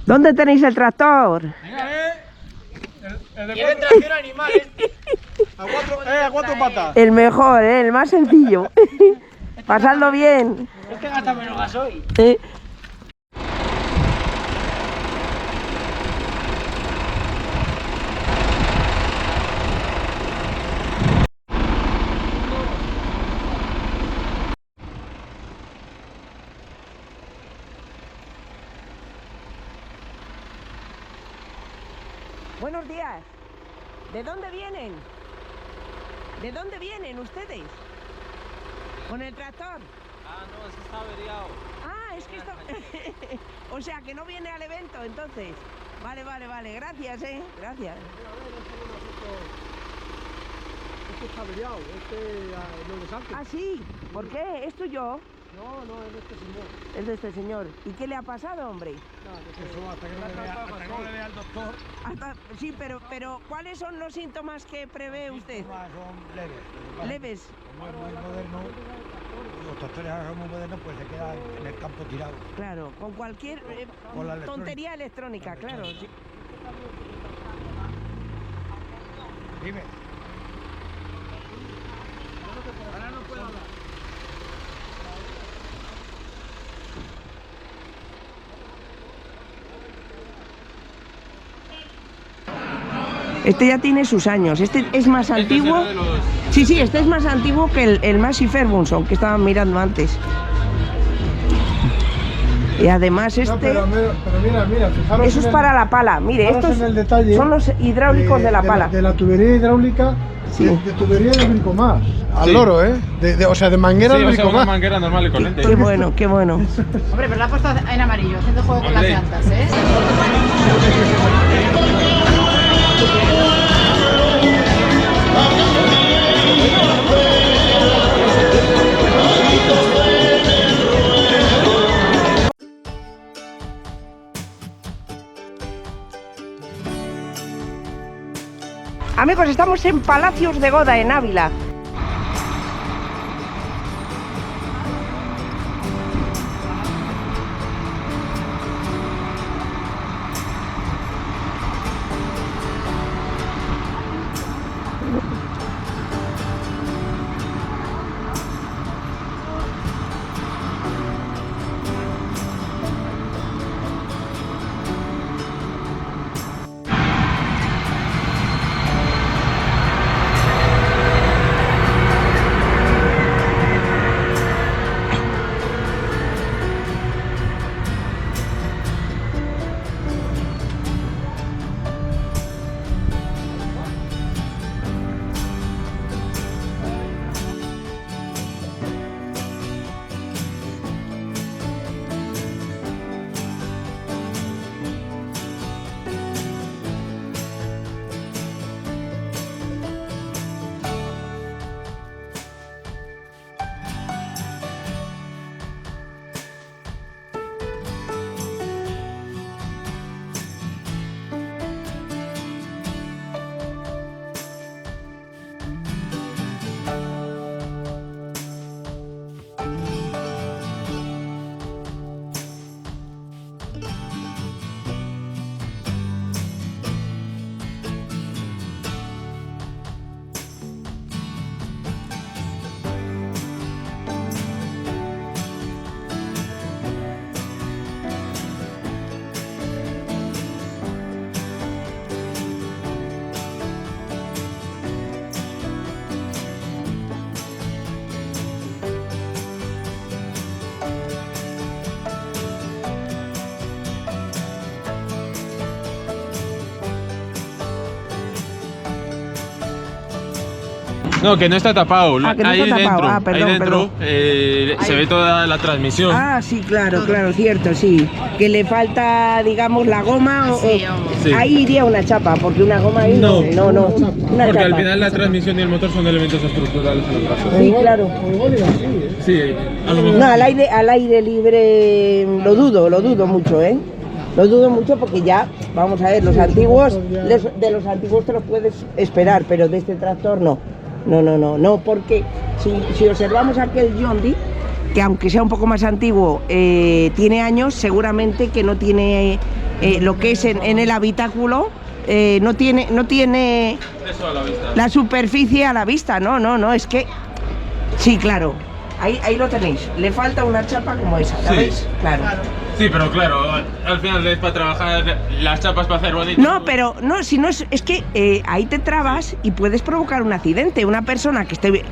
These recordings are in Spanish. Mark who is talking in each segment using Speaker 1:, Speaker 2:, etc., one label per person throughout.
Speaker 1: ¿Dónde tenéis el tractor?
Speaker 2: Venga, el de
Speaker 3: Tiene tracción animal este.
Speaker 2: a cuatro patas.
Speaker 1: El mejor, el más sencillo. Pasadlo bien.
Speaker 3: Es que gasta menos gasoil.
Speaker 1: Buenos días. ¿De dónde vienen? ¿De dónde vienen ustedes? ¿Con el tractor?
Speaker 4: Ah, no, ese está averiado.
Speaker 1: Ah, es que esto... O sea, que no viene al evento, entonces. Vale, vale, vale. Gracias, Gracias.
Speaker 2: Este está averiado, no de Sánchez.
Speaker 1: Ah, sí. ¿Por qué? ¿Es tuyo?
Speaker 2: No, no, es de este señor.
Speaker 1: Es de este señor. ¿Y qué le ha pasado, hombre?
Speaker 2: Eso, hasta que no le vea al doctor.
Speaker 1: Sí, pero ¿cuáles son los síntomas que prevé usted?
Speaker 2: Son leves.
Speaker 1: Leves.
Speaker 2: Como es muy moderno, los tractores ahora son muy modernos, pues se queda en el campo tirado.
Speaker 1: Claro, con cualquier
Speaker 2: Con la electrónica.
Speaker 1: tontería electrónica, claro. Sí.
Speaker 2: Dime. Ahora no puedo hablar.
Speaker 1: Este ya tiene sus años. Este es más antiguo.
Speaker 4: Será de los...
Speaker 1: Sí, este es más antiguo que el Massey Ferguson que estaban mirando antes. Y además
Speaker 2: No, pero mira, fijaros.
Speaker 1: eso es para la pala. Mire,
Speaker 2: fijaros
Speaker 1: estos
Speaker 2: en el detalle
Speaker 1: son los hidráulicos de la pala.
Speaker 2: De la tubería hidráulica,
Speaker 1: Sí.
Speaker 2: de tubería de bricomás. Al
Speaker 4: Sí.
Speaker 2: loro, ¿eh? O sea, de manguera
Speaker 4: Sí,
Speaker 2: de
Speaker 4: o sea, una
Speaker 2: bricomás.
Speaker 4: manguera normal y corriente.
Speaker 1: Qué bueno, qué bueno.
Speaker 5: Hombre, pero la ha puesto en amarillo, haciendo juego con las
Speaker 4: Hombre.
Speaker 5: llantas, ¿eh?
Speaker 1: Amigos, estamos en Palacios de Goda, en Ávila.
Speaker 4: No, que no está tapado.
Speaker 1: Ah, que no
Speaker 4: ahí
Speaker 1: está tapado.
Speaker 4: dentro,
Speaker 1: Ah, perdón,
Speaker 4: ahí dentro se ve toda la transmisión.
Speaker 1: Ah, sí, claro, cierto, sí. Que le falta, digamos, la goma o...
Speaker 5: Sí, hombre.
Speaker 4: Sí.
Speaker 1: Ahí iría una chapa, porque una goma ahí no.
Speaker 4: No.
Speaker 1: Una
Speaker 4: Porque
Speaker 1: chapa.
Speaker 4: al final la transmisión y el motor son elementos estructurales en el caso.
Speaker 1: Sí, claro.
Speaker 4: Sí, a lo mejor.
Speaker 1: No, al aire libre lo dudo mucho, ¿eh? Lo dudo mucho porque ya, vamos a ver, los antiguos, de los antiguos te los puedes esperar, pero de este tractor no. No, porque si observamos aquel John Deere, que aunque sea un poco más antiguo, tiene años, seguramente que no tiene lo que es en el habitáculo, no tiene
Speaker 4: Eso a la vista.
Speaker 1: la superficie a la vista, no, es que... Sí, claro, ahí lo tenéis, le falta una chapa como esa, ¿la
Speaker 4: Sí.
Speaker 1: veis? Claro.
Speaker 4: Sí, pero claro, al final es para trabajar las chapas para hacer bonito.
Speaker 1: No, pero no, si no es que ahí te trabas y puedes provocar un accidente. Una persona que esté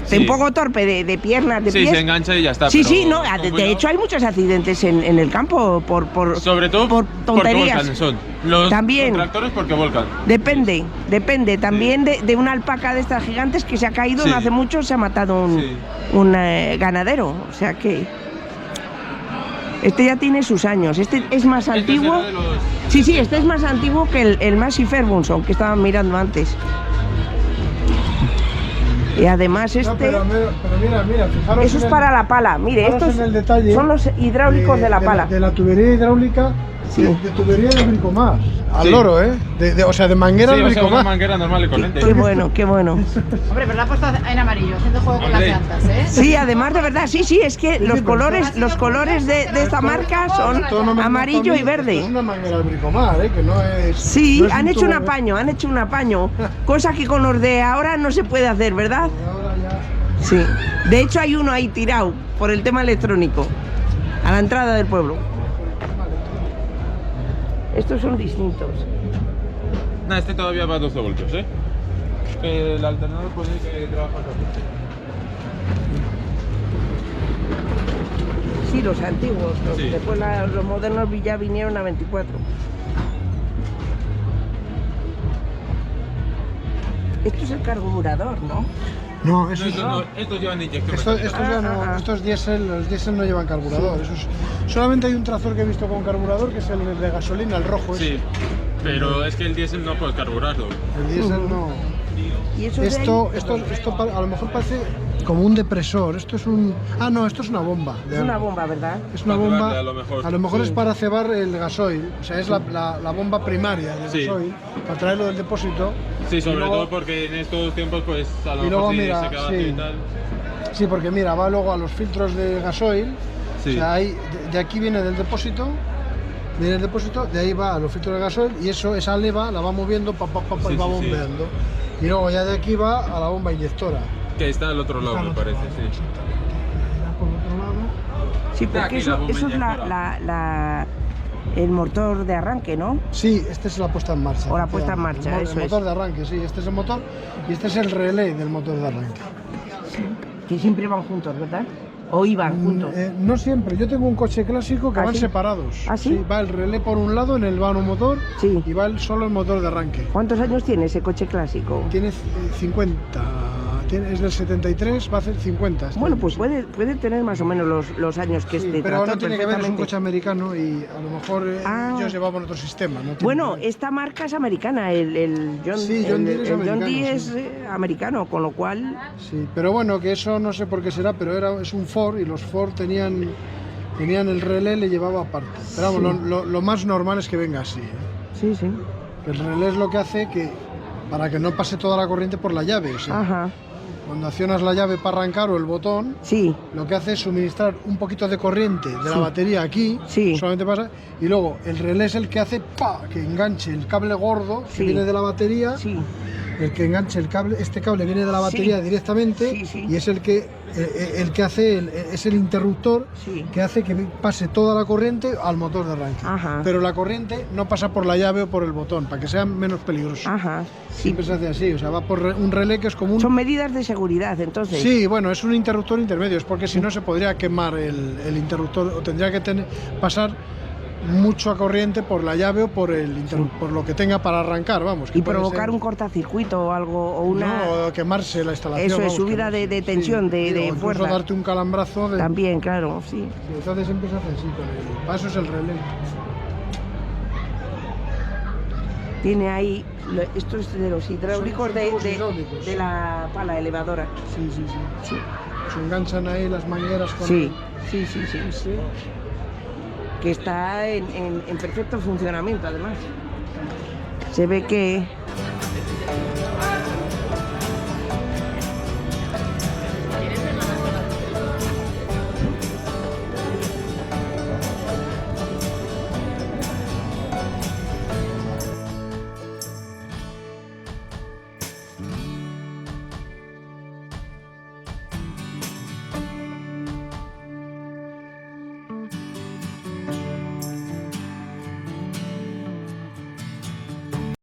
Speaker 4: Sí.
Speaker 1: un poco torpe de piernas, de
Speaker 4: Sí,
Speaker 1: pies.
Speaker 4: se engancha y ya está.
Speaker 1: Sí,
Speaker 4: pero
Speaker 1: sí, no.
Speaker 4: con
Speaker 1: De
Speaker 4: cuidado.
Speaker 1: hecho, hay muchos accidentes en el campo por
Speaker 4: Sobre todo
Speaker 1: por tonterías.
Speaker 4: porque volcan son. Los
Speaker 1: También.
Speaker 4: tractores porque volcan.
Speaker 1: Depende. También de una alpaca de estas gigantes que se ha caído
Speaker 4: Sí.
Speaker 1: no hace mucho, se ha matado
Speaker 4: Sí.
Speaker 1: un ganadero. O sea que. Este ya tiene sus años. Este es más
Speaker 4: Este
Speaker 1: antiguo.
Speaker 4: será de los-
Speaker 1: Sí, este es más antiguo que el Massey Ferguson que estaban mirando antes. Y además
Speaker 6: No,
Speaker 1: este,
Speaker 6: pero mira, fijaros.
Speaker 1: eso es
Speaker 6: en el-
Speaker 1: para la pala. Mire,
Speaker 6: fijaros
Speaker 1: estos
Speaker 6: en el detalle
Speaker 1: son los hidráulicos de la pala.
Speaker 6: De la tubería hidráulica,
Speaker 1: Sí.
Speaker 6: de tubería de bricomás. Al
Speaker 4: Sí.
Speaker 6: loro, ¿eh? O sea, de manguera
Speaker 4: Sí,
Speaker 6: de
Speaker 4: o sea, una
Speaker 6: bricomás.
Speaker 4: manguera normal y corriente.
Speaker 1: Qué bueno, qué bueno.
Speaker 5: Hombre, pero la ha puesto en amarillo, haciendo juego con las
Speaker 4: Hombre.
Speaker 5: llantas, ¿eh?
Speaker 1: Sí, además de verdad, sí, es que los colores de esta marca son
Speaker 6: Esto no me
Speaker 1: amarillo y
Speaker 6: gusta a mí, esto
Speaker 1: verde.
Speaker 6: Es una manguera de bricomás, ¿eh? Que no es.
Speaker 1: Sí,
Speaker 6: no es
Speaker 1: han hecho
Speaker 6: tubo,
Speaker 1: un apaño, cosa que con los de ahora no se puede hacer, ¿verdad?
Speaker 6: Ahora ya.
Speaker 1: Sí. De hecho hay uno ahí tirado por el tema electrónico, a la entrada del pueblo. Estos son distintos.
Speaker 4: Nah, este todavía va a 12 voltios, ¿eh? El alternador puede que trabaja a 14.
Speaker 1: Sí, los antiguos,
Speaker 4: Sí.
Speaker 1: después los modernos ya vinieron a 24. Esto es el carburador, ¿no?
Speaker 6: No,
Speaker 4: No,
Speaker 6: eso es.
Speaker 4: estos llevan inyección.
Speaker 6: Estos
Speaker 4: mecánica.
Speaker 6: ya no, estos diésel, los diésel no llevan carburador. Solamente hay un tractor que he visto con carburador, que es el de gasolina, el rojo.
Speaker 4: Sí, pero es que el diésel no puede carburarlo.
Speaker 6: El diésel no.
Speaker 1: ¿Y eso de ahí?
Speaker 6: Esto a lo mejor parece como un depresor. Esto es un. Ah, no, esto es una bomba.
Speaker 1: Es una bomba, ¿verdad?
Speaker 6: Es una
Speaker 4: Para
Speaker 6: bomba.
Speaker 4: cebarle, a lo mejor.
Speaker 6: es para cebar el gasoil. O sea, es la bomba primaria del
Speaker 4: Sí.
Speaker 6: gasoil. Para traerlo del depósito.
Speaker 4: Sí, sobre
Speaker 6: Y luego-
Speaker 4: todo porque en estos tiempos, pues a lo
Speaker 6: y
Speaker 4: mejor
Speaker 6: luego,
Speaker 4: si
Speaker 6: mira,
Speaker 4: se queda
Speaker 6: sí.
Speaker 4: vacío y tal.
Speaker 6: Sí, porque mira, va luego a los filtros de gasoil.
Speaker 4: Sí.
Speaker 6: O sea, de aquí viene del depósito. Viene el depósito, de ahí va a los filtros de gasoil y esa leva la va moviendo
Speaker 4: Sí,
Speaker 6: y va
Speaker 4: sí, sí.
Speaker 6: bombeando. Y luego ya de aquí va a la bomba inyectora.
Speaker 4: Que está al otro lado,
Speaker 6: Está al
Speaker 4: me
Speaker 6: otro
Speaker 4: parece,
Speaker 6: lado,
Speaker 4: sí.
Speaker 6: Ya por otro lado.
Speaker 1: Sí,
Speaker 4: Aquí
Speaker 1: porque
Speaker 4: la
Speaker 1: eso
Speaker 4: bomba
Speaker 1: es
Speaker 4: inyectora.
Speaker 1: el motor de arranque, ¿no?
Speaker 6: Sí, esta es la puesta en marcha.
Speaker 1: O la puesta en marcha,
Speaker 6: el
Speaker 1: eso
Speaker 6: motor
Speaker 1: es.
Speaker 6: de arranque, sí, este es el motor y este es el relé del motor de arranque.
Speaker 1: Que siempre van juntos, ¿verdad? O iban juntos.
Speaker 6: No siempre, yo tengo un coche clásico que
Speaker 1: ¿Ah,
Speaker 6: van
Speaker 1: sí?
Speaker 6: separados.
Speaker 1: ¿Ah, sí?
Speaker 6: Va el relé por un lado en el vano motor
Speaker 1: Sí.
Speaker 6: y va solo el motor de arranque.
Speaker 1: ¿Cuántos años tiene ese coche clásico?
Speaker 6: Tiene 50, es del 73, va a hacer 50. este
Speaker 1: Bueno,
Speaker 6: año,
Speaker 1: pues
Speaker 6: sí.
Speaker 1: puede tener más o menos los años que
Speaker 6: Sí,
Speaker 1: este
Speaker 6: pero
Speaker 1: tractor
Speaker 6: no tiene que ver, es un
Speaker 1: perfectamente.
Speaker 6: coche americano y a lo mejor
Speaker 1: Ah.
Speaker 6: ellos llevaban otro sistema. No tiene
Speaker 1: Bueno,
Speaker 6: que ver.
Speaker 1: esta marca es americana, el John,
Speaker 6: Sí, John Deere es
Speaker 1: el John
Speaker 6: americano,
Speaker 1: Deere
Speaker 6: sí.
Speaker 1: es americano, con lo cual
Speaker 6: Sí, pero bueno, que eso no sé por qué será, pero es un Ford y los Ford tenían el relé, le llevaba aparte. Pero vamos, lo más normal es que venga así.
Speaker 1: sí, sí.
Speaker 6: El relé es lo que hace que, para que no pase toda la corriente por la llave. O sea,
Speaker 1: Ajá,
Speaker 6: cuando accionas la llave para arrancar o el botón,
Speaker 1: sí,
Speaker 6: lo que hace es suministrar un poquito de corriente de la batería aquí,
Speaker 1: Sí.
Speaker 6: solamente pasa, y luego el relé es el que hace que enganche el cable gordo
Speaker 1: Sí.
Speaker 6: que viene de la batería,
Speaker 1: sí.
Speaker 6: el que enganche el cable, este cable viene de la batería
Speaker 1: Sí.
Speaker 6: directamente
Speaker 1: Sí, sí.
Speaker 6: y es el que hace, es el interruptor
Speaker 1: Sí.
Speaker 6: que hace que pase toda la corriente al motor de arranque.
Speaker 1: Ajá.
Speaker 6: Pero la corriente no pasa por la llave o por el botón, para que sea menos peligroso.
Speaker 1: Ajá, sí.
Speaker 6: Siempre se hace así, o sea, va por un relé que es como un...
Speaker 1: Son medidas de seguridad, entonces.
Speaker 6: Sí, bueno, es un interruptor intermedio, es porque si no se podría quemar el interruptor o tendría que pasar mucha corriente por la llave o por por lo que tenga para arrancar, vamos. que
Speaker 1: Y
Speaker 6: puede
Speaker 1: provocar
Speaker 6: ser-
Speaker 1: un cortocircuito o algo, o una...
Speaker 6: No, o quemarse la instalación.
Speaker 1: Eso es,
Speaker 6: vamos,
Speaker 1: subida
Speaker 6: que-
Speaker 1: de tensión, de
Speaker 6: o incluso
Speaker 1: fuerza.
Speaker 6: darte un calambrazo.
Speaker 1: También, claro, sí.
Speaker 6: Sí, entonces empieza a hacer así con el paso es el relé.
Speaker 1: Tiene ahí, esto es de los hidráulicos
Speaker 6: Son
Speaker 1: de,
Speaker 6: tubos
Speaker 1: de-
Speaker 6: hidráulicos.
Speaker 1: de la pala elevadora.
Speaker 6: Sí, sí, sí.
Speaker 1: Sí,
Speaker 6: Se enganchan ahí las mangueras con
Speaker 1: sí, sí, sí. Que está en perfecto funcionamiento, además. Se ve que